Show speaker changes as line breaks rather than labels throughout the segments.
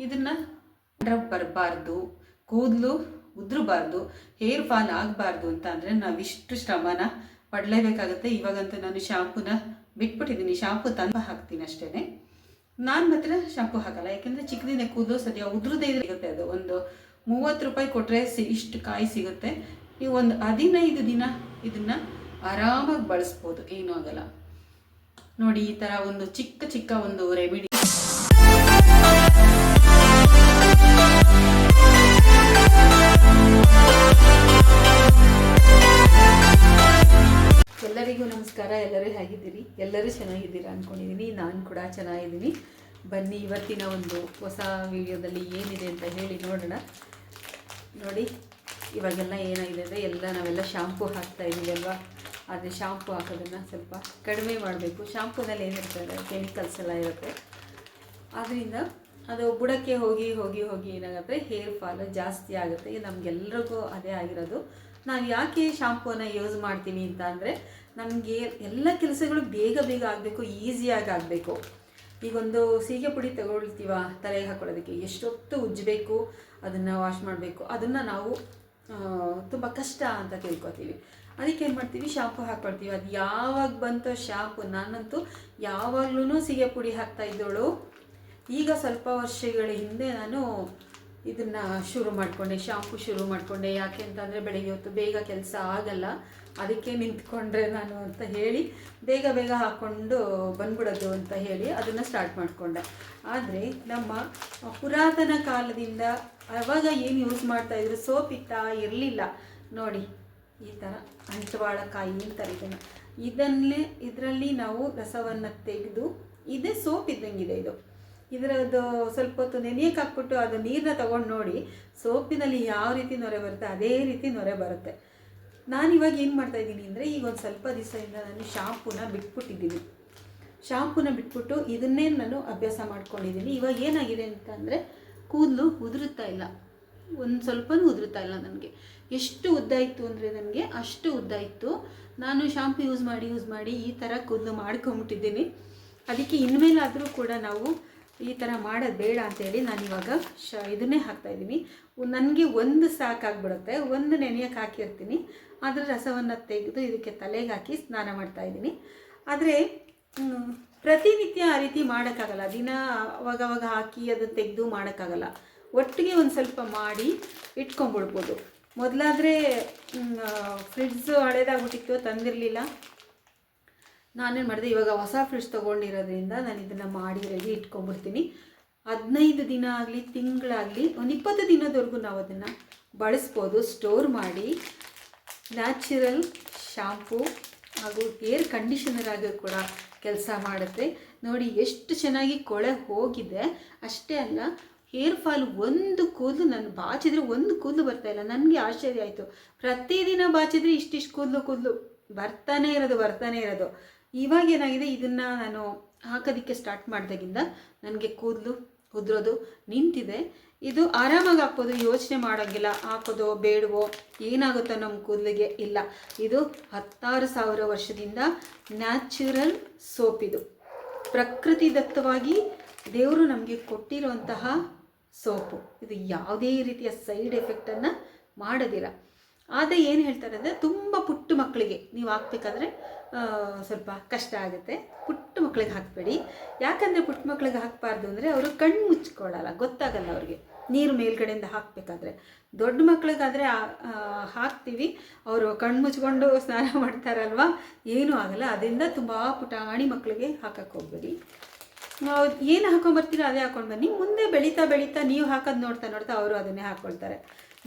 ಇದನ್ನು ಬರಬಾರ್ದು, ಕೂದಲು ಉದ್ರಬಾರ್ದು, ಹೇರ್ ಫಾಲ್ ಆಗಬಾರ್ದು ಅಂತ ಅಂದರೆ ನಾವಿಷ್ಟು ಶ್ರಮನ ಪಡಲೇಬೇಕಾಗುತ್ತೆ. ಇವಾಗಂತೂ ನಾನು ಶಾಂಪೂನ ಬಿಟ್ಬಿಟ್ಟಿದ್ದೀನಿ, ಶಾಂಪೂ ತಂದು ಹಾಕ್ತೀನಿ ಅಷ್ಟೇ. ನಾನು ಮಾತ್ರ ಶಾಂಪೂ ಹಾಕಲ್ಲ, ಯಾಕೆಂದರೆ ಚಿಕ್ಕದಿಂದ ಕೂದಲು ಸದ್ಯ ಉದ್ರದೇ ಸಿಗುತ್ತೆ. ಅದು ಒಂದು 30 ರೂಪಾಯಿ ಕೊಟ್ಟರೆ ಇಷ್ಟು ಕಾಯಿ ಸಿಗುತ್ತೆ. ನೀವು ಒಂದು 15 ದಿನ ಇದನ್ನು ಆರಾಮಾಗಿ ಬಳಸ್ಬೋದು, ಏನೂ ಆಗಲ್ಲ. ನೋಡಿ, ಈ ಥರ ಒಂದು ಚಿಕ್ಕ ಒಂದು ರೆಮಿಡಿ. ಎಲ್ಲರಿಗೂ ನಮಸ್ಕಾರ. ಎಲ್ಲರೂ ಹೇಗಿದ್ದೀರಿ? ಎಲ್ಲರೂ ಚೆನ್ನಾಗಿದ್ದೀರಾ ಅಂದ್ಕೊಂಡಿದ್ದೀನಿ. ನಾನು ಕೂಡ ಚೆನ್ನಾಗಿದ್ದೀನಿ. ಬನ್ನಿ ಇವತ್ತಿನ ಒಂದು ಹೊಸ ವಿಡಿಯೋದಲ್ಲಿ ಏನಿದೆ ಅಂತ ಹೇಳಿ ನೋಡೋಣ. ನೋಡಿ, ಇವಾಗೆಲ್ಲ ಏನಾಗಿದೆ ಅಂದರೆ ನಾವೆಲ್ಲ ಶಾಂಪೂ ಹಾಕ್ತಾ ಇದ್ದೀವಿ ಅಲ್ವಾ. ಆದರೆ ಶಾಂಪೂ ಹಾಕೋದನ್ನು ಸ್ವಲ್ಪ ಕಡಿಮೆ ಮಾಡಬೇಕು. ಶಾಂಪೂನಲ್ಲಿ ಏನಿರ್ತದೆ, ಕೆಮಿಕಲ್ಸ್ ಎಲ್ಲ ಇರುತ್ತೆ. ಆದ್ದರಿಂದ ಅದು ಬುಡಕ್ಕೆ ಹೋಗಿ ಏನಾಗುತ್ತೆ, ಹೇರ್ ಫಾಲ್ ಜಾಸ್ತಿ ಆಗುತ್ತೆ. ನಮಗೆಲ್ರಿಗೂ ಅದೇ ಆಗಿರೋದು. ನಾವು ಯಾಕೆ ಶಾಂಪೂನ ಯೂಸ್ ಮಾಡ್ತೀವಿ ಅಂತ ಅಂದರೆ, ನಮಗೆ ಎಲ್ಲ ಕೆಲಸಗಳು ಬೇಗ ಆಗಬೇಕು, ಈಸಿಯಾಗಿ ಆಗಬೇಕು. ಈಗೊಂದು ಸೀಗೆ ಪುಡಿ ತಗೊಳ್ತೀವ ತಲೆಗೆ ಹಾಕೊಳ್ಳೋದಕ್ಕೆ, ಎಷ್ಟೊತ್ತು ಉಜ್ಜಬೇಕು, ಅದನ್ನು ವಾಶ್ ಮಾಡಬೇಕು. ಅದನ್ನು ನಾವು ತುಂಬ ಕಷ್ಟ ಅಂತ ತಿಳ್ಕೊತೀವಿ. ಅದಕ್ಕೆ ಏನು ಮಾಡ್ತೀವಿ, ಶಾಂಪೂ ಹಾಕ್ಕೊಳ್ತೀವಿ. ಅದು ಯಾವಾಗ ಬಂತೋ ಶಾಂಪೂ, ನಾನಂತೂ ಯಾವಾಗಲೂ ಸೀಗೆ ಪುಡಿ ಹಾಕ್ತಾ ಇದ್ದೋಳು. ಈಗ ಸ್ವಲ್ಪ ವರ್ಷಗಳ ಹಿಂದೆ ನಾನು ಇದನ್ನು ಶುರು ಮಾಡಿಕೊಂಡೆ, ಶಾಂಪೂ ಶುರು ಮಾಡಿಕೊಂಡೆ. ಯಾಕೆ ಅಂತಂದರೆ ಬೆಳಗ್ಗೆ ಹೊತ್ತು ಬೇಗ ಕೆಲಸ ಆಗಲ್ಲ, ಅದಕ್ಕೆ ನಿಂತ್ಕೊಂಡ್ರೆ ನಾನು ಅಂತ ಹೇಳಿ ಬೇಗ ಹಾಕ್ಕೊಂಡು ಬಂದ್ಬಿಡೋದು ಅಂತ ಹೇಳಿ ಅದನ್ನು ಸ್ಟಾರ್ಟ್ ಮಾಡಿಕೊಂಡೆ. ಆದರೆ ನಮ್ಮ ಪುರಾತನ ಕಾಲದಿಂದ ಆವಾಗ ಏನು ಯೂಸ್ ಮಾಡ್ತಾಯಿದ್ರು, ಸೋಪ್ ಇರಲಿಲ್ಲ. ನೋಡಿ, ಈ ಥರ ಅಂಟವಾಳಕಾಯಿ ಅಂತಾರೆ ಇದರಲ್ಲಿ ನಾವು ರಸವನ್ನು ತೆಗೆದು, ಇದೇ ಸೋಪ್ ಇದ್ದಂಗಿದೆ ಇದು. ಇದರದ್ದು ಸ್ವಲ್ಪ ಹೊತ್ತು ನೆನೆಯಕ್ಕೆ ಹಾಕ್ಬಿಟ್ಟು ಅದು ನೀರನ್ನ ತೊಗೊಂಡು ನೋಡಿ, ಸೋಪಿನಲ್ಲಿ ಯಾವ ರೀತಿ ನೊರೆ ಬರುತ್ತೆ ಅದೇ ರೀತಿ ನೊರೆ ಬರುತ್ತೆ. ನಾನಿವಾಗ ಏನು ಮಾಡ್ತಾಯಿದ್ದೀನಿ ಅಂದರೆ, ಈಗ ಒಂದು ಸ್ವಲ್ಪ ದಿವಸದಿಂದ ನಾನು ಶಾಂಪೂನ ಬಿಟ್ಬಿಟ್ಟಿದ್ದೀನಿ. ಶಾಂಪೂನ ಬಿಟ್ಬಿಟ್ಟು ಇದನ್ನೇ ನಾನು ಅಭ್ಯಾಸ ಮಾಡ್ಕೊಂಡಿದ್ದೀನಿ. ಇವಾಗ ಏನಾಗಿದೆ ಅಂತಂದರೆ, ಕೂದಲು ಉದುರುತ್ತಾ ಇಲ್ಲ, ಒಂದು ಸ್ವಲ್ಪನೂ ಉದುರುತ್ತಾ ಇಲ್ಲ. ನನಗೆ ಎಷ್ಟು ಉದ್ದ ಇತ್ತು ಅಂದರೆ ನನಗೆ ಅಷ್ಟು ಉದ್ದ ಇತ್ತು. ನಾನು ಶಾಂಪೂ ಯೂಸ್ ಮಾಡಿ ಈ ಥರ ಕೂದಲು ಮಾಡ್ಕೊಂಬಿಟ್ಟಿದ್ದೀನಿ. ಅದಕ್ಕೆ ಇನ್ಮೇಲಾದರೂ ಕೂಡ ನಾವು ಈ ಥರ ಮಾಡೋದು ಬೇಡ ಅಂತೇಳಿ ನಾನಿವಾಗ ಇದನ್ನೇ ಹಾಕ್ತಾಯಿದ್ದೀನಿ. ನನಗೆ ಒಂದು ಸಾಕಾಗ್ಬಿಡುತ್ತೆ, ಒಂದು ನೆನೆಯಕ್ಕೆ ಹಾಕಿರ್ತೀನಿ, ಅದರ ರಸವನ್ನು ತೆಗೆದು ಇದಕ್ಕೆ ತಲೆಗೆ ಹಾಕಿ ಸ್ನಾನ ಮಾಡ್ತಾಯಿದ್ದೀನಿ. ಆದರೆ ಪ್ರತಿನಿತ್ಯ ಆ ರೀತಿ ಮಾಡೋಕ್ಕಾಗಲ್ಲ, ದಿನ ಅವಾಗವಾಗ ಹಾಕಿ ಅದನ್ನು ತೆಗೆದು ಮಾಡೋಕ್ಕಾಗಲ್ಲ. ಒಟ್ಟಿಗೆ ಒಂದು ಸ್ವಲ್ಪ ಮಾಡಿ ಇಟ್ಕೊಂಡ್ಬಿಡ್ಬೋದು. ಮೊದಲಾದರೆ ಫ್ರಿಡ್ಜು ಹಳೇದಾಗ್ಬಿಟ್ಟಿತ್ತು, ತಂದಿರಲಿಲ್ಲ. ನಾನೇನು ಮಾಡಿದೆ, ಇವಾಗ ಹೊಸ ಫ್ರಿಡ್ಜ್ ತೊಗೊಂಡಿರೋದ್ರಿಂದ ನಾನು ಇದನ್ನು ಮಾಡಿ ರೆಡಿ ಇಟ್ಕೊಂಡ್ಬಿಡ್ತೀನಿ. 15 ದಿನ ಆಗಲಿ, ತಿಂಗಳಾಗಲಿ, ಒಂದು 20 ದಿನದವರೆಗೂ ನಾವು ಅದನ್ನು ಬಳಸ್ಬೋದು. ಸ್ಟೋರ್ ಮಾಡಿ ನ್ಯಾಚುರಲ್ ಶಾಂಪೂ ಹಾಗೂ ಏರ್ ಕಂಡೀಷನರ್ ಆಗಿ ಕೂಡ ಕೆಲಸ ಮಾಡುತ್ತೆ. ನೋಡಿ ಎಷ್ಟು ಚೆನ್ನಾಗಿ ಕೊಳೆ ಹೋಗಿದೆ. ಅಷ್ಟೇ ಅಲ್ಲ, ಹೇರ್ ಫಾಲ್ ಒಂದು ಕೂದಲು ನಾನು ಬಾಚಿದ್ರೆ ಒಂದು ಕೂದಲು ಬರ್ತಾಯಿಲ್ಲ. ನನಗೆ ಆಶ್ಚರ್ಯ ಆಯಿತು. ಪ್ರತಿದಿನ ಬಾಚಿದ್ರೆ ಇಷ್ಟಿಷ್ಟು ಕೂದಲು ಬರ್ತಾನೆ ಇರೋದು. ಇವಾಗ ಏನಾಗಿದೆ, ಇದನ್ನು ನಾನು ಹಾಕೋದಕ್ಕೆ ಸ್ಟಾರ್ಟ್ ಮಾಡಿದಾಗಿಂದ ನನಗೆ ಕೂದಲು ಉದುರೋದು ನಿಂತಿದೆ. ಇದು ಆರಾಮಾಗಿ ಹಾಕ್ಬೋದು, ಯೋಚನೆ ಮಾಡೋಂಗಿಲ್ಲ, ಹಾಕೋದೋ ಬೇಡವೋ ಏನಾಗುತ್ತೋ ನಮ್ಮ ಕೂದಲಿಗೆ ಇಲ್ಲ. ಇದು 16,000 ವರ್ಷದಿಂದ ನ್ಯಾಚುರಲ್ ಸೋಪ್. ಇದು ಪ್ರಕೃತಿದತ್ತವಾಗಿ ದೇವರು ನಮಗೆ ಕೊಟ್ಟಿರುವಂತಹ ಸೋಪು. ಇದು ಯಾವುದೇ ರೀತಿಯ ಸೈಡ್ ಎಫೆಕ್ಟನ್ನು ಮಾಡೋದಿಲ್ಲ. ಆದರೆ ಏನು ಹೇಳ್ತಾರೆ ಅಂದರೆ, ತುಂಬ ಪುಟ್ಟ ಮಕ್ಕಳಿಗೆ ನೀವು ಹಾಕ್ಬೇಕಾದ್ರೆ ಸ್ವಲ್ಪ ಕಷ್ಟ ಆಗುತ್ತೆ. ಪುಟ್ಟ ಮಕ್ಕಳಿಗೆ ಹಾಕಬೇಡಿ. ಯಾಕಂದರೆ ಪುಟ್ಟ ಮಕ್ಕಳಿಗೆ ಹಾಕಬಾರ್ದು ಅಂದರೆ, ಅವರು ಕಣ್ಣು ಮುಚ್ಕೊಳ್ಳಲ್ಲ, ಗೊತ್ತಾಗಲ್ಲ ಅವ್ರಿಗೆ ನೀರು ಮೇಲ್ಗಡೆಯಿಂದ ಹಾಕಬೇಕಾದ್ರೆ. ದೊಡ್ಡ ಮಕ್ಕಳಿಗಾದರೆ ಹಾಕ್ತೀವಿ, ಅವರು ಕಣ್ಣು ಮುಚ್ಕೊಂಡು ಸ್ನಾನ ಮಾಡ್ತಾರಲ್ವ, ಏನೂ ಆಗಲ್ಲ. ಅದರಿಂದ ತುಂಬ ಪುಟಾಣಿ ಮಕ್ಕಳಿಗೆ ಹಾಕಕ್ಕೆ ಹೋಗಬೇಡಿ. ಏನು ಹಾಕೊಂಬರ್ತೀರೋ ಅದೇ ಹಾಕೊಂಡು ಬನ್ನಿ. ಮುಂದೆ ಬೆಳೀತಾ ನೀವು ಹಾಕೋದು ನೋಡ್ತಾ ಅವರು ಅದನ್ನೇ ಹಾಕ್ಕೊಳ್ತಾರೆ.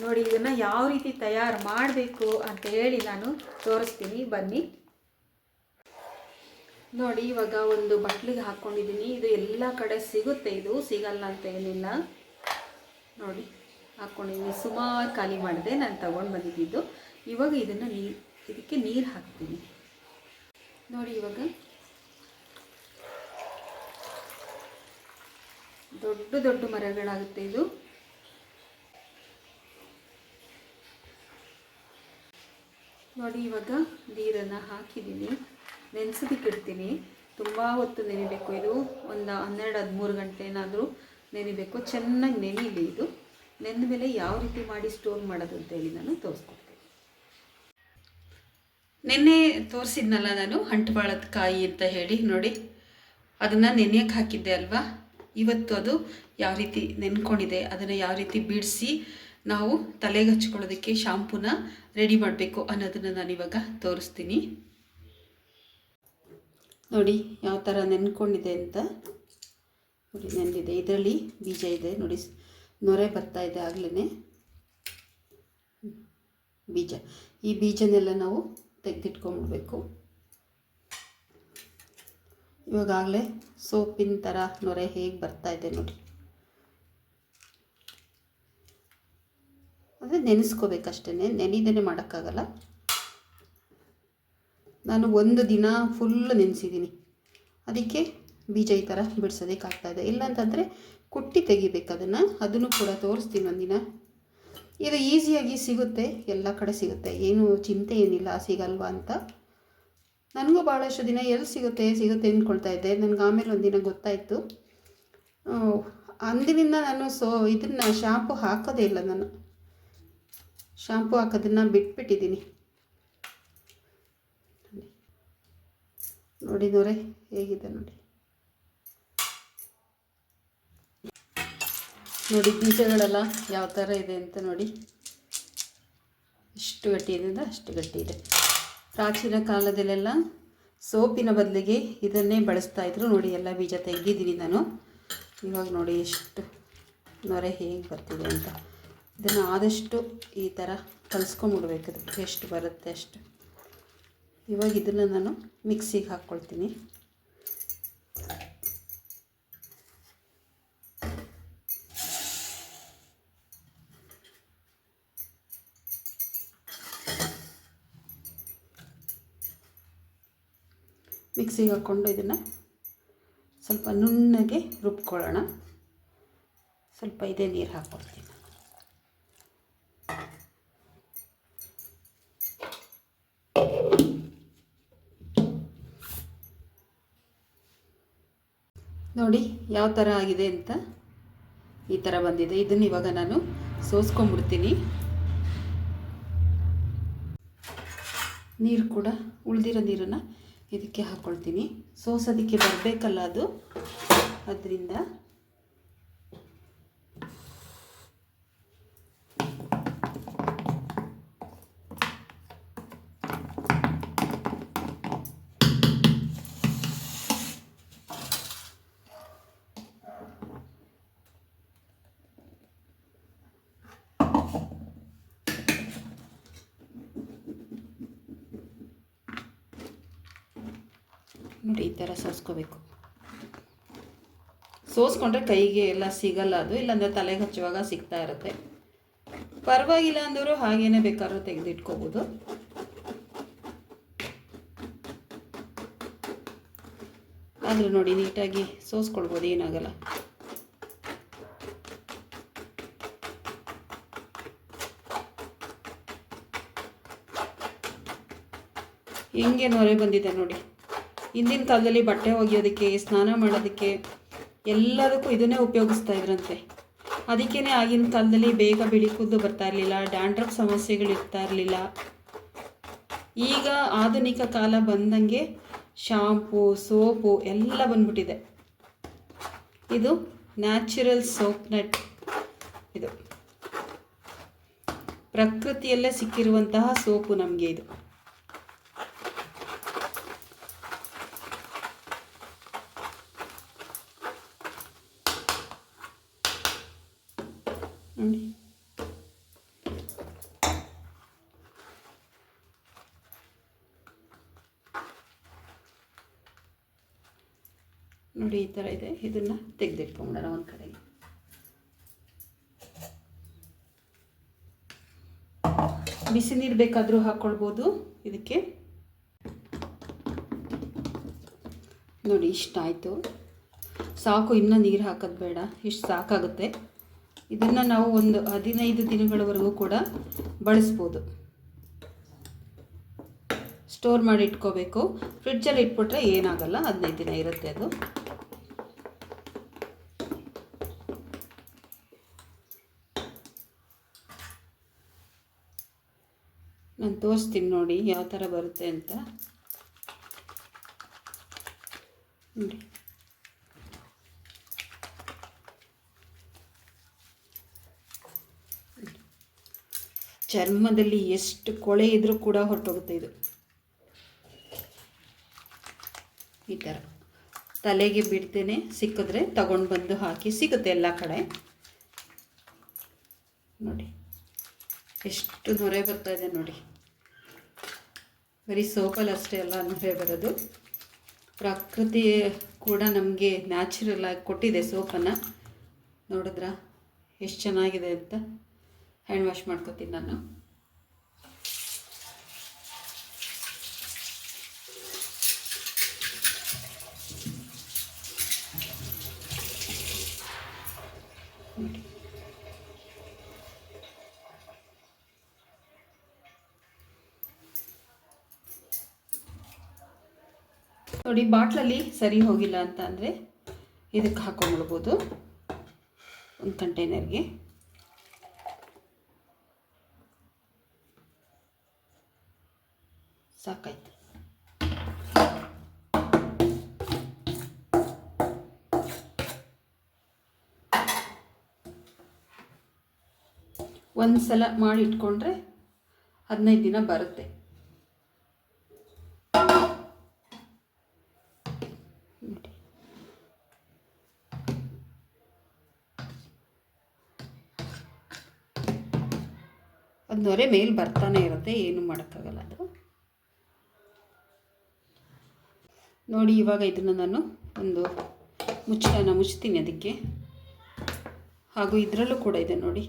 ನೋಡಿ, ಇದನ್ನು ಯಾವ ರೀತಿ ತಯಾರು ಮಾಡಬೇಕು ಅಂತ ಹೇಳಿ ನಾನು ತೋರಿಸ್ತೀನಿ, ಬನ್ನಿ. ನೋಡಿ, ಇವಾಗ ಒಂದು ಬಟ್ಲಿಗೆ ಹಾಕ್ಕೊಂಡಿದ್ದೀನಿ. ಇದು ಎಲ್ಲ ಕಡೆ ಸಿಗುತ್ತೆ, ಇದು ಸಿಗಲ್ಲ ಅಂತ ಏನಿಲ್ಲ. ನೋಡಿ, ಹಾಕ್ಕೊಂಡಿದ್ದೀನಿ. ಸುಮಾರು ಖಾಲಿ ಮಾಡಿದೆ, ನಾನು ತಗೊಂಡು ಬಂದಿದ್ದು. ಇವಾಗ ಇದನ್ನು ಇದಕ್ಕೆ ನೀರು ಹಾಕ್ತೀನಿ. ನೋಡಿ, ಇವಾಗ ದೊಡ್ಡ ಮರಗಳಾಗುತ್ತೆ ಇದು. ನೋಡಿ, ಇವಾಗ ನೀರನ್ನು ಹಾಕಿದ್ದೀನಿ, ನೆನೆಸೋದಕ್ಕೆ ಇಡ್ತೀನಿ. ತುಂಬ ಹೊತ್ತು ನೆನೆಬೇಕು. ಇದು ಒಂದು 12-13 ಗಂಟೆ ಏನಾದರೂ ನೆನಿಬೇಕು. ಚೆನ್ನಾಗಿ ನೆನೀಲಿ ಇದು. ನೆಂದ ಮೇಲೆ ಯಾವ ರೀತಿ ಮಾಡಿ ಸ್ಟೋರ್ ಮಾಡೋದು ಅಂತೇಳಿ ನಾನು ತೋರಿಸ್ಕೊಡ್ತೀನಿ. ನೆನ್ನೆ ತೋರಿಸಿದ್ನಲ್ಲ ನಾನು ಅಂಟುಬಾಳದ ಕಾಯಿ ಅಂತ ಹೇಳಿ, ನೋಡಿ ಅದನ್ನು ನೆನೆಯಕ್ಕೆ ಹಾಕಿದ್ದೆ ಅಲ್ವಾ. ಇವತ್ತು ಅದು ಯಾವ ರೀತಿ ನೆನ್ಕೊಂಡಿದೆ, ಅದನ್ನು ಯಾವ ರೀತಿ ಬಿಡಿಸಿ ನಾವು ತಲೆಗೆ ಹಚ್ಕೊಳ್ಳೋದಕ್ಕೆ ಶಾಂಪೂನ ರೆಡಿ ಮಾಡಬೇಕು ಅನ್ನೋದನ್ನು ನಾನಿವಾಗ ತೋರಿಸ್ತೀನಿ. ನೋಡಿ ಯಾವ ಥರ ನೆನ್ಕೊಂಡಿದೆ ಅಂತ. ನೋಡಿ ನೆಂದಿದೆ, ಇದರಲ್ಲಿ ಬೀಜ ಇದೆ ನೋಡಿ, ನೊರೆ ಬರ್ತಾ ಇದೆ ಆಗಲೇ ಬೀಜ. ಈ ಬೀಜನೆಲ್ಲ ನಾವು ತೆಗೆದಿಟ್ಕೊಂಡ್ಬಿಡ್ಬೇಕು. ಇವಾಗಲೇ ಸೋಪಿನ ಥರ ನೊರೆ ಹೇಗೆ ಬರ್ತಾ ಇದೆ ನೋಡಿ. ಅದೇ ನೆನೆಸ್ಕೋಬೇಕಷ್ಟೇ, ನೆನೆದೇ ಮಾಡೋಕ್ಕಾಗಲ್ಲ. ನಾನು ಒಂದು ದಿನ ಫುಲ್ ನೆನೆಸಿದ್ದೀನಿ, ಅದಕ್ಕೆ ಬೀಜ ಈ ಥರ ಬಿಡಿಸೋದಕ್ಕಾಗ್ತಾಯಿದೆ. ಇಲ್ಲಾಂತಂದರೆ ಕುಟ್ಟಿ ತೆಗಿಬೇಕು ಅದನ್ನು ಕೂಡ ತೋರಿಸ್ತೀನಿ ಒಂದಿನ. ಇದು ಈಸಿಯಾಗಿ ಸಿಗುತ್ತೆ, ಎಲ್ಲ ಕಡೆ ಸಿಗುತ್ತೆ, ಏನು ಚಿಂತೆ ಏನಿಲ್ಲ ಸಿಗಲ್ವಾ ಅಂತ. ನನಗೂ ಭಾಳಷ್ಟು ದಿನ ಎಲ್ಲಿ ಸಿಗುತ್ತೆ ಅಂದ್ಕೊಳ್ತಾ ಇದ್ದೆ. ನನಗೆ ಆಮೇಲೆ ಒಂದಿನ ಗೊತ್ತಾಯಿತು. ಅಂದಿನಿಂದ ನಾನು ಇದನ್ನು ಶಾಂಪು ಹಾಕೋದೇ ಇಲ್ಲ. ನಾನು ಶಾಂಪು ಹಾಕೋದನ್ನು ಬಿಟ್ಬಿಟ್ಟಿದ್ದೀನಿ. ನೋಡಿ ನೊರೆ ಹೇಗಿದೆ ನೋಡಿ. ನೋಡಿ ಬೀಜಗಳೆಲ್ಲ ಯಾವ ಥರ ಇದೆ ಅಂತ ನೋಡಿ. ಎಷ್ಟು ಗಟ್ಟಿ ಇದೆ ಅಂದರೆ ಅಷ್ಟು ಗಟ್ಟಿ ಇದೆ. ಪ್ರಾಚೀನ ಕಾಲದಲ್ಲೆಲ್ಲ ಸೋಪಿನ ಬದಲಿಗೆ ಇದನ್ನೇ ಬಳಸ್ತಾಯಿದ್ರು. ನೋಡಿ ಎಲ್ಲ ಬೀಜ ತೆಗೆದಿದ್ದೀನಿ ನಾನು. ಇವಾಗ ನೋಡಿ ಎಷ್ಟು ನೊರೆ ಹೇಗೆ ಬರ್ತಿದೆ ಅಂತ. ಇದನ್ನು ಆದಷ್ಟು ಈ ಥರ ಕಲಿಸ್ಕೊಂಬಿಡ್ಬೇಕು, ಎಷ್ಟು ಬರುತ್ತೆ ಅಷ್ಟು. ಇವಾಗ ಇದನ್ನು ನಾನು ಮಿಕ್ಸಿಗೆ ಹಾಕ್ಕೊಳ್ತೀನಿ. ಮಿಕ್ಸಿಗೆ ಹಾಕ್ಕೊಂಡು ಇದನ್ನು ಸ್ವಲ್ಪ ನುಣ್ಣಗೆ ರುಬ್ಕೊಳ್ಳೋಣ. ಸ್ವಲ್ಪ ಇದೇ ನೀರು ಹಾಕ್ಕೊಡ್ತೀನಿ. ನೋಡಿ ಯಾವ ಥರ ಆಗಿದೆ ಅಂತ. ಈ ಥರ ಬಂದಿದೆ. ಇದನ್ನು ಇವಾಗ ನಾನು ಸೋಸ್ಕೊಂಡ್ಬಿಡ್ತೀನಿ. ನೀರು ಕೂಡ ಉಳಿದಿರೋ ನೀರನ್ನು ಇದಕ್ಕೆ ಹಾಕ್ಕೊಳ್ತೀನಿ. ಸೋಸೋದಕ್ಕೆ ಬರಬೇಕಲ್ಲ ಅದು, ಅದರಿಂದ ನೋಡಿ ಈ ಥರ ಸೋಸ್ಕೋಬೇಕು. ಸೋಸ್ಕೊಂಡ್ರೆ ಕೈಗೆ ಎಲ್ಲ ಸಿಗಲ್ಲ ಅದು, ಇಲ್ಲಾಂದರೆ ತಲೆಗೆ ಹಚ್ಚುವಾಗ ಸಿಗ್ತಾ ಇರುತ್ತೆ. ಪರವಾಗಿಲ್ಲ ಅಂದವರು ಹಾಗೇನೆ ಬೇಕಾದ್ರೂ ತೆಗೆದಿಟ್ಕೋಬೋದು. ಆದರೂ ನೋಡಿ ನೀಟಾಗಿ ಸೋಸ್ಕೊಳ್ಬೋದು, ಏನಾಗಲ್ಲ. ಹೆಂಗೆ ನೊರೆ ಬಂದಿದೆ ನೋಡಿ. ಹಿಂದಿನ ಕಾಲದಲ್ಲಿ ಬಟ್ಟೆ ಒಗೆಯೋದಕ್ಕೆ, ಸ್ನಾನ ಮಾಡೋದಕ್ಕೆ ಎಲ್ಲದಕ್ಕೂ ಇದನ್ನೇ ಉಪಯೋಗಿಸ್ತಾ ಇದ್ರಂತೆ. ಅದಕ್ಕೇ ಆಗಿನ ಕಾಲದಲ್ಲಿ ಬೇಗ ಬಿಳಿ ಕೂದಲು ಬರ್ತಾ ಇರಲಿಲ್ಲ, ಡ್ಯಾಂಡ್ರಫ್ ಸಮಸ್ಯೆಗಳು ಇರ್ತಾ ಇರಲಿಲ್ಲ. ಈಗ ಆಧುನಿಕ ಕಾಲ ಬಂದಂಗೆ ಶಾಂಪೂ, ಸೋಪು ಎಲ್ಲ ಬಂದ್ಬಿಟ್ಟಿದೆ. ಇದು ನ್ಯಾಚುರಲ್ ಸೋಪ್ ನಟ್, ಇದು ಪ್ರಕೃತಿಯಲ್ಲೇ ಸಿಕ್ಕಿರುವಂತಹ ಸೋಪು ನಮಗೆ ಇದು. ನೋಡಿ ನೋಡಿ ಈ ಥರ ಇದೆ. ಇದನ್ನು ತೆಗೆದಿಟ್ಕೊಂಬಿಡೋಣ ಒಂದು ಕಡೆಗೆ. ಬಿಸಿ ನೀರು ಬೇಕಾದರೂ ಹಾಕ್ಕೊಳ್ಬೋದು ಇದಕ್ಕೆ. ನೋಡಿ ಇಷ್ಟಾಯಿತು ಸಾಕು, ಇನ್ನೂ ನೀರು ಹಾಕೋದು ಬೇಡ, ಇಷ್ಟು ಸಾಕಾಗುತ್ತೆ. ಇದನ್ನು ನಾವು ಒಂದು 15 ದಿನಗಳವರೆಗೂ ಕೂಡ ಬಳಸ್ಬೋದು. ಸ್ಟೋರ್ ಮಾಡಿ ಇಟ್ಕೋಬೇಕು. ಫ್ರಿಡ್ಜಲ್ಲಿ ಇಟ್ಬಿಟ್ರೆ ಏನಾಗಲ್ಲ, 15 ದಿನ ಇರುತ್ತೆ ಅದು. ನಾನು ತೋರಿಸ್ತೀನಿ ನೋಡಿ ಯಾವ ಥರ ಬರುತ್ತೆ ಅಂತ ನೋಡಿ. ಚರ್ಮದಲ್ಲಿ ಎಷ್ಟು ಕೊಳೆ ಇದ್ರೂ ಕೂಡ ಹೊರಟೋಗುತ್ತೆ ಇದು. ಈ ಥರ ತಲೆಗೆ ಬಿಡ್ತೇನೆ, ಸಿಕ್ಕಿದ್ರೆ ತಗೊಂಡು ಬಂದು ಹಾಕಿ, ಸಿಗುತ್ತೆ ಎಲ್ಲ ಕಡೆ. ನೋಡಿ ಎಷ್ಟು ನೊರೆ ಬರ್ತಾ ಇದೆ ನೋಡಿ. ಬರೀ ಸೋಪಲ್ಲಿ ಅಷ್ಟೇ ಅಲ್ಲ ನೊರೆ ಬರೋದು, ಪ್ರಕೃತಿ ಕೂಡ ನಮಗೆ ನ್ಯಾಚುರಲ್ ಆಗಿ ಕೊಟ್ಟಿದೆ ಸೋಪನ್ನು. ನೋಡಿದ್ರಾ ಎಷ್ಟು ಚೆನ್ನಾಗಿದೆ ಅಂತ. ಹ್ಯಾಂಡ್ ವಾಶ್ ಮಾಡ್ಕೊತೀನಿ ನಾನು. ನೋಡಿ ಬಾಟ್ಲಲ್ಲಿ ಸರಿ ಹೋಗಿಲ್ಲ ಅಂತ ಅಂದರೆ ಇದಕ್ಕೆ ಹಾಕೊಂಡ್ಬಿಡ್ಬೋದು ಒಂದು ಕಂಟೈನರ್ಗೆ. ಸಾಕಾಯ್ತು. ಒಂದು ಸಲ ಮಾಡಿ ಇಟ್ಕೊಂಡ್ರೆ 15 ದಿನ ಬರುತ್ತೆ. ಅದು ನೊರೆ ಮೇಲೆ ಬರ್ತಾನೆ ಇರುತ್ತೆ, ಏನು ಮಾಡೋಕ್ಕಾಗಲ್ಲ ಅದು. ನೋಡಿ ಇವಾಗ ಇದನ್ನು ನಾನು ಒಂದು ಮುಚ್ಚಳನ ಮುಚ್ತೀನಿ ಅದಕ್ಕೆ. ಹಾಗೂ ಇದರಲ್ಲೂ ಕೂಡ ಇದೆ ನೋಡಿ.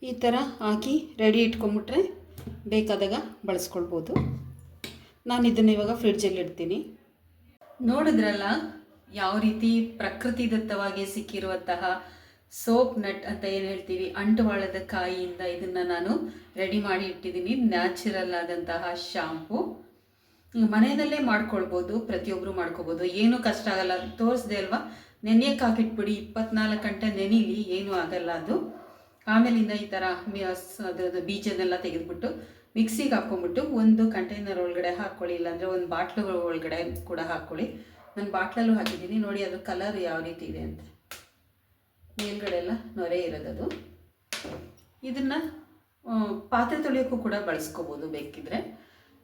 ಈ ಥರ ಹಾಕಿ ರೆಡಿ ಇಟ್ಕೊಂಬಿಟ್ರೆ ಬೇಕಾದಾಗ ಬಳಸ್ಕೊಳ್ಬೋದು. ನಾನು ಇದನ್ನು ಇವಾಗ ಫ್ರಿಡ್ಜಲ್ಲಿ ಇಡ್ತೀನಿ. ನೋಡಿದ್ರಲ್ಲ ಯಾವ ರೀತಿ ಪ್ರಕೃತಿದತ್ತವಾಗಿ ಸಿಕ್ಕಿರುವಂತಹ ಸೋಪ್ ನಟ್ ಅಂತ ಏನು ಹೇಳ್ತೀವಿ, ಅಂಟುವಾಳದ ಕಾಯಿಯಿಂದ ಇದನ್ನು ನಾನು ರೆಡಿ ಮಾಡಿ ಇಟ್ಟಿದ್ದೀನಿ. ನ್ಯಾಚುರಲ್ ಆದಂತಹ ಶಾಂಪು ಮನೆಯಲ್ಲೇ ಮಾಡ್ಕೊಳ್ಬೋದು, ಪ್ರತಿಯೊಬ್ಬರು ಮಾಡ್ಕೋಬೋದು, ಏನೂ ಕಷ್ಟ ಆಗಲ್ಲ. ತೋರಿಸ್ದೆ ಅಲ್ವಾ, ನೆನೆಯಕ್ಕೆ ಹಾಕಿಟ್ಬಿಡಿ, 24 ಗಂಟೆ ನೆನೀಲಿ, ಏನೂ ಆಗಲ್ಲ ಅದು. ಆಮೇಲಿಂದ ಈ ಥರ ಅದರದ್ದು ಬೀಜನೆಲ್ಲ ತೆಗೆದುಬಿಟ್ಟು ಮಿಕ್ಸಿಗೆ ಹಾಕ್ಕೊಂಬಿಟ್ಟು ಒಂದು ಕಂಟೈನರ್ ಒಳಗಡೆ ಹಾಕ್ಕೊಳ್ಳಿ, ಇಲ್ಲಾಂದರೆ ಒಂದು ಬಾಟ್ಲು ಒಳಗಡೆ ಕೂಡ ಹಾಕ್ಕೊಳ್ಳಿ. ನಾನು ಬಾಟ್ಲಲ್ಲೂ ಹಾಕಿದ್ದೀನಿ ನೋಡಿ. ಅದು ಕಲರ್ ಯಾವ ರೀತಿ ಇದೆ ಅಂತ, ಮೇಲ್ಗಡೆ ಎಲ್ಲ ನೊರೆ ಇರೋದದು. ಇದನ್ನು ಪಾತ್ರೆ ತೊಳೆಯೋಕ್ಕೂ ಕೂಡ ಬಳಸ್ಕೋಬೋದು ಬೇಕಿದ್ರೆ.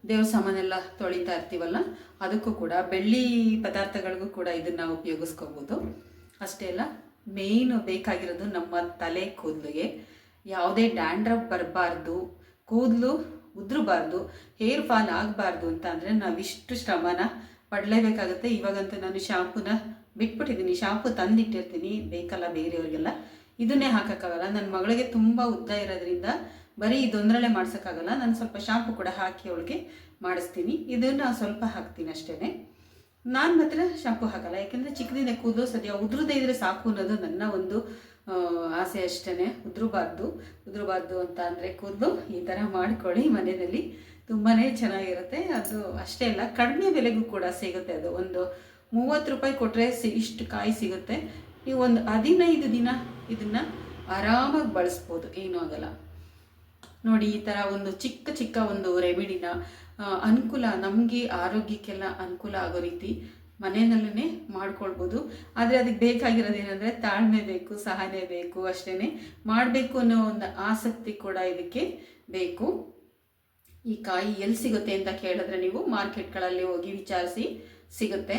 ದೇವ್ರ ಸಾಮಾನೆಲ್ಲ ತೊಳಿತಾ ಇರ್ತೀವಲ್ಲ, ಅದಕ್ಕೂ ಕೂಡ, ಬೆಳ್ಳಿ ಪದಾರ್ಥಗಳಿಗೂ ಕೂಡ ಇದನ್ನು ಉಪಯೋಗಿಸ್ಕೋಬೋದು. ಅಷ್ಟೇ ಅಲ್ಲ, ಮೇಯ್ನು ಬೇಕಾಗಿರೋದು ನಮ್ಮ ತಲೆ ಕೂದಲಿಗೆ ಯಾವುದೇ ಡ್ಯಾಂಡ್ರಫ್ ಬರಬಾರ್ದು, ಕೂದಲು ಉದುರಬಾರ್ದು, ಹೇರ್ ಫಾಲ್ ಆಗಬಾರ್ದು ಅಂತ ಅಂದರೆ ನಾವಿಷ್ಟು ಶ್ರಮನ ಪಡಲೇಬೇಕಾಗುತ್ತೆ. ಇವಾಗಂತೂ ನಾನು ಶಾಂಪೂನ ಬಿಟ್ಬಿಟ್ಟಿದ್ದೀನಿ, ಶಾಂಪೂ ತಂದಿಟ್ಟಿರ್ತೀನಿ, ಬೇಕಲ್ಲ ಬೇರೆಯವ್ರಿಗೆಲ್ಲ. ಇದನ್ನೇ ಹಾಕೋಕ್ಕಾಗಲ್ಲ. ನನ್ನ ಮಗಳಿಗೆ ತುಂಬ ಉದ್ದ ಇರೋದ್ರಿಂದ ಬರೀ ಇದೊಂದರಲ್ಲೇ ಮಾಡ್ಸೋಕ್ಕಾಗಲ್ಲ. ನಾನು ಸ್ವಲ್ಪ ಶಾಂಪೂ ಕೂಡ ಹಾಕಿ ಅವಳಿಗೆ ಮಾಡಿಸ್ತೀನಿ. ಇದನ್ನು ಸ್ವಲ್ಪ ಹಾಕ್ತೀನಿ ಅಷ್ಟೇ. ನಾನು ಮಾತ್ರ ಶಾಂಪೂ ಹಾಕಲ್ಲ, ಯಾಕೆಂದರೆ ಚಿಕ್ಕದಿಂದ ಕೂದಲು ಸದ್ಯ ಉದುರದೇ ಇದ್ದರೆ ಸಾಕು ಅನ್ನೋದು ನನ್ನ ಒಂದು ಆಸೆ ಅಷ್ಟೇ. ಉದುರಬಾರ್ದು ಅಂತ ಅಂದರೆ ಕೂದಲು ಈ ಥರ ಮಾಡ್ಕೊಳ್ಳಿ ಮನೆಯಲ್ಲಿ, ತುಂಬಾ ಚೆನ್ನಾಗಿರುತ್ತೆ. ಅದು ಅಷ್ಟೇ ಅಲ್ಲ, ಕಡಿಮೆ ಬೆಲೆಗೂ ಕೂಡ ಸಿಗುತ್ತೆ. ಅದು ಒಂದು 30 ರೂಪಾಯಿ ಕೊಟ್ಟರೆ ಇಷ್ಟು ಕಾಯಿ ಸಿಗುತ್ತೆ. ನೀವು ಒಂದು 15 ದಿನ ಇದನ್ನು ಆರಾಮಾಗಿ ಬಳಸ್ಬೋದು, ಏನೂ ಆಗಲ್ಲ. ನೋಡಿ ಈ ಥರ ಒಂದು ಚಿಕ್ಕ ಒಂದು ರೆಮಿಡಿನ ಅನುಕೂಲ, ನಮಗೆ ಆರೋಗ್ಯಕ್ಕೆಲ್ಲ ಅನುಕೂಲ ಆಗೋ ರೀತಿ ಮನೆಯಲ್ಲೇ ಮಾಡ್ಕೊಳ್ಬೋದು. ಆದರೆ ಅದಕ್ಕೆ ಬೇಕಾಗಿರೋದೇನೆಂದರೆ ತಾಳ್ಮೆ ಬೇಕು, ಸಹನೆ ಬೇಕು, ಅಷ್ಟೇ. ಮಾಡಬೇಕು ಅನ್ನೋ ಒಂದು ಆಸಕ್ತಿ ಕೂಡ ಇದಕ್ಕೆ ಬೇಕು. ಈ ಕಾಯಿ ಎಲ್ಲಿ ಸಿಗುತ್ತೆ ಅಂತ ಕೇಳಿದ್ರೆ ನೀವು ಮಾರ್ಕೆಟ್ಗಳಲ್ಲಿ ಹೋಗಿ ವಿಚಾರಿಸಿ, ಸಿಗುತ್ತೆ.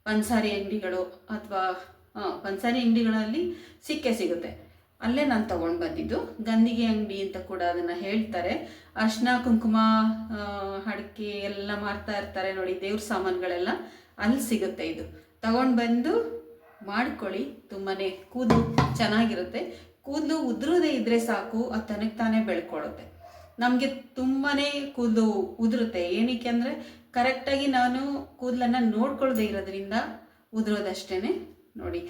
ಪಂಸಾರಿ ಅಂಗಡಿಗಳು ಅಥವಾ ಪಂಸಾರಿ ಅಂಗಡಿಗಳಲ್ಲಿ ಸಿಗುತ್ತೆ, ಅಲ್ಲೇ ನಾನು ತೊಗೊಂಡು ಬಂದಿದ್ದು. ಗಂದಿಗೆ ಅಂಗಡಿ ಅಂತ ಕೂಡ ಅದನ್ನು ಹೇಳ್ತಾರೆ. ಅರ್ಶಿನ ಕುಂಕುಮ ಅಡಿಕೆ ಎಲ್ಲ ಮಾರ್ತಾ ಇರ್ತಾರೆ ನೋಡಿ, ದೇವ್ರ ಸಾಮಾನುಗಳೆಲ್ಲ ಅಲ್ಲಿ ಸಿಗುತ್ತೆ. ಇದು ತಗೊಂಡು ಬಂದು ಮಾಡ್ಕೊಳ್ಳಿ, ತುಂಬಾ ಕೂದಲು ಚೆನ್ನಾಗಿರುತ್ತೆ. ಕೂದಲು ಉದುರದೇ ಇದ್ದರೆ ಸಾಕು, ಅದು ತನಗೆ ತಾನೇ ಬೆಳ್ಕೊಳ್ಳುತ್ತೆ. ನಮಗೆ ತುಂಬಾ ಕೂದಲು ಉದುರುತ್ತೆ, ಏನಕ್ಕೆ ಅಂದರೆ ಕರೆಕ್ಟಾಗಿ ನಾನು ಕೂದಲನ್ನು ನೋಡ್ಕೊಳ್ಳದೆ ಇರೋದ್ರಿಂದ ಉದುರೋದಷ್ಟೇ. ನೋಡಿ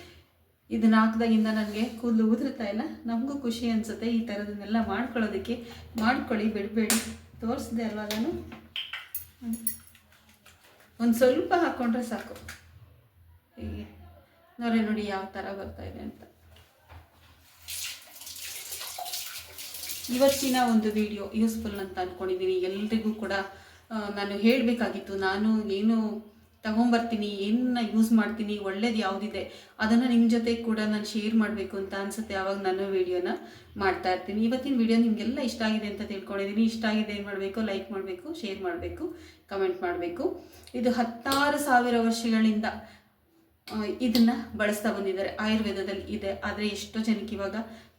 ಇದನ್ನ ಹಾಕಿದಾಗಿಂದ ನನಗೆ ಕೂದಲು ಉದುರುತ್ತಾ ಇಲ್ಲ, ನಮಗೂ ಖುಷಿ ಅನಿಸುತ್ತೆ. ಈ ಥರದನ್ನೆಲ್ಲ ಮಾಡ್ಕೊಳ್ಳೋದಕ್ಕೆ ಮಾಡ್ಕೊಳ್ಳಿ, ಬಿಡಬೇಡಿ. ತೋರಿಸಿದೆ ಅಲ್ವಾ ನಾನು, ಒಂದು ಸ್ವಲ್ಪ ಹಾಕ್ಕೊಂಡ್ರೆ ಸಾಕು. ಹೀಗೆ ನೋಡಿ ಯಾವ ಥರ ಬರ್ತಾ ಇದೆ ಅಂತ. ಇವತ್ತಿನ ಒಂದು ವಿಡಿಯೋ ಯೂಸ್ಫುಲ್ ಅಂತ ಅಂದ್ಕೊಂಡಿದ್ದೀನಿ. ಎಲ್ರಿಗೂ ಕೂಡ ನಾನು ಹೇಳಬೇಕಾಗಿತ್ತು, ನಾನು ಏನು ತಗೊಂಬರ್ತೀನಿ, ಏನನ್ನ ಯೂಸ್ ಮಾಡ್ತೀನಿ, ಒಳ್ಳೇದು ಯಾವುದಿದೆ ಅದನ್ನು ನಿಮ್ಮ ಜೊತೆ ಕೂಡ ನಾನು ಶೇರ್ ಮಾಡಬೇಕು ಅಂತ ಅನಿಸುತ್ತೆ. ಆವಾಗ ನಾನು ವೀಡಿಯೋನ ಮಾಡ್ತಾ ಇರ್ತೀನಿ. ಇವತ್ತಿನ ವಿಡಿಯೋ ನಿಮಗೆಲ್ಲ ಇಷ್ಟ ಆಗಿದೆ ಅಂತ ತಿಳ್ಕೊಂಡಿದ್ದೀನಿ. ಇಷ್ಟ ಆಗಿದೆ ಏನು ಮಾಡಬೇಕು, ಲೈಕ್ ಮಾಡಬೇಕು, ಶೇರ್ ಮಾಡಬೇಕು, ಕಮೆಂಟ್ ಮಾಡಬೇಕು. ಇದು 16,000 ವರ್ಷಗಳಿಂದ ಇದನ್ನು ಬಳಸ್ತಾ ಬಂದಿದ್ದಾರೆ. ಆಯುರ್ವೇದದಲ್ಲಿ ಇದೆ, ಆದರೆ ಎಷ್ಟೋ ಜನಕ್ಕೆ ಇವಾಗ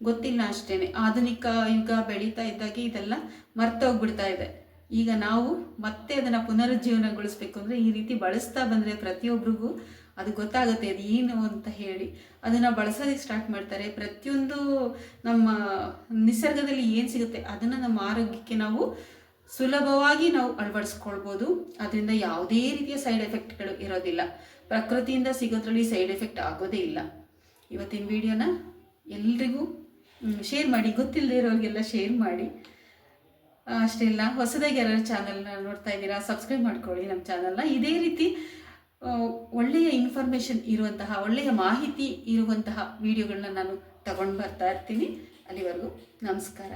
ಗೊತ್ತಿಲ್ಲ ಅಷ್ಟೇ. ಆಧುನಿಕ ಯುಗ ಬೆಳೀತಾ ಇದ್ದಾಗೆ ಇದೆಲ್ಲ ಮರ್ತೋಗ್ಬಿಡ್ತಾ ಇದೆ. ಈಗ ನಾವು ಮತ್ತೆ ಅದನ್ನು ಪುನರುಜ್ಜೀವನಗೊಳಿಸ್ಬೇಕು ಅಂದರೆ ಈ ರೀತಿ ಬಳಸ್ತಾ ಬಂದರೆ ಪ್ರತಿಯೊಬ್ಬರಿಗೂ ಅದು ಗೊತ್ತಾಗುತ್ತೆ ಅದು ಏನು ಅಂತ ಹೇಳಿ ಅದನ್ನು ಬಳಸೋದಕ್ಕೆ ಸ್ಟಾರ್ಟ್ ಮಾಡ್ತಾರೆ. ಪ್ರತಿಯೊಂದು ನಮ್ಮ ನಿಸರ್ಗದಲ್ಲಿ ಏನು ಸಿಗುತ್ತೆ ಅದನ್ನು ನಮ್ಮ ಆರೋಗ್ಯಕ್ಕೆ ನಾವು ಸುಲಭವಾಗಿ ನಾವು ಅಳವಡಿಸ್ಕೊಳ್ಬೋದು. ಅದರಿಂದ ಯಾವುದೇ ರೀತಿಯ ಸೈಡ್ ಎಫೆಕ್ಟ್ಗಳು ಇರೋದಿಲ್ಲ. ಪ್ರಕೃತಿಯಿಂದ ಸಿಗೋದ್ರಲ್ಲಿ ಸೈಡ್ ಎಫೆಕ್ಟ್ ಆಗೋದೇ ಇಲ್ಲ. ಇವತ್ತಿನ ವಿಡಿಯೋನ ಎಲ್ರಿಗೂ ಶೇರ್ ಮಾಡಿ, ಗೊತ್ತಿಲ್ಲದೆ ಇರೋರಿಗೆಲ್ಲ ಶೇರ್ ಮಾಡಿ. ಅಷ್ಟೇ ಇಲ್ಲ, ಹೊಸದಾಗಿ ಯಾರು ಚಾನಲ್ನ ನೋಡ್ತಾ ಇದ್ದೀರಾ ಸಬ್ಸ್ಕ್ರೈಬ್ ಮಾಡ್ಕೊಳ್ಳಿ ನಮ್ಮ ಚಾನಲ್ನ. ಇದೇ ರೀತಿ ಒಳ್ಳೆಯ ಇನ್ಫಾರ್ಮೇಷನ್ ಇರುವಂತಹ, ಒಳ್ಳೆಯ ಮಾಹಿತಿ ಇರುವಂತಹ ವಿಡಿಯೋಗಳನ್ನ ನಾನು ತಗೊಂಡು ಬರ್ತಾ ಇರ್ತೀನಿ. ಅಲ್ಲಿವರೆಗೂ ನಮಸ್ಕಾರ.